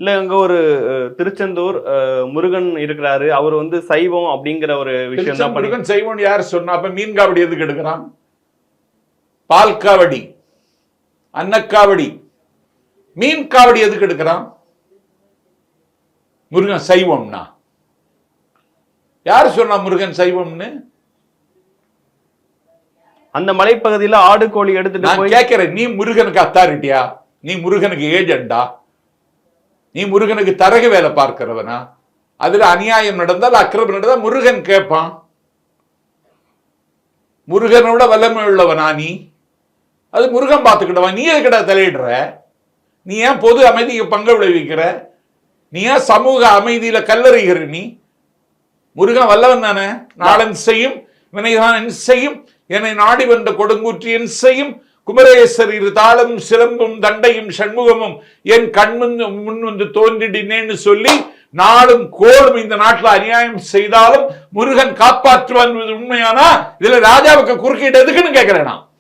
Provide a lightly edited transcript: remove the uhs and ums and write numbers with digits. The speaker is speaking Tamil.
இல்ல அங்க ஒரு திருச்செந்தூர் முருகன் இருக்கிறாரு. அவர் வந்து சைவம் அப்படிங்கிற ஒரு விஷயம் தான் முருகன் சைவம் யார் சொன்னா? அப்ப மீன் காவடி எதுக்கு எடுக்கிறான்? பால் காவடி, அன்னக்காவடி, மீன் காவடி எதுக்கு எடுக்கிறான்? முருகன் சைவம்னா யாரு சொன்னா முருகன் சைவம்னு? அந்த மலைப்பகுதியில ஆடு கோழி எடுத்துட்டு நான் கேட்கிறேன், நீ முருகனுக்கு அத்தாரிட்டியா? நீ முருகனுக்கு ஏஜெண்டா? நீ முருகனுக்கு தரகு வேலை பார்க்கிறவனா? அதுல அநியாயம் நடந்தால் அக்கிரமம் நடந்தால் முருகன் கேட்பான். முருகனோட வல்லமை உள்ளவனா நீ? அது முருகன் பார்த்துக்கிட்டவன். நீ எதுக்கிட்ட தலையிடுற? நீ ஏன் பொது அமைதிக்கு பங்கு விளைவிக்கிற? நீ ஏன் சமூக அமைதியில கல்லறிகிற? நீ முருகன் வல்லவன் தானே. நாளன் செய்யும் வினைதான் செய்யும், என்னை நாடி வந்த கொடுங்கூற்றியன் செய்யும், குமரேசர் இரு தாளம் சிலம்பும் தண்டையும் சண்முகமும் என் முன் வந்து தோன்றினேன்னு சொல்லி நாளும் கோளும் இந்த நாட்டில் அநியாயம் செய்தாலும் முருகன் காப்பாற்றுவான் உண்மையானா இதுல ராஜாவுக்கு குறுக்கிட்டு எதுக்குன்னு கேட்கிறேன் நான்.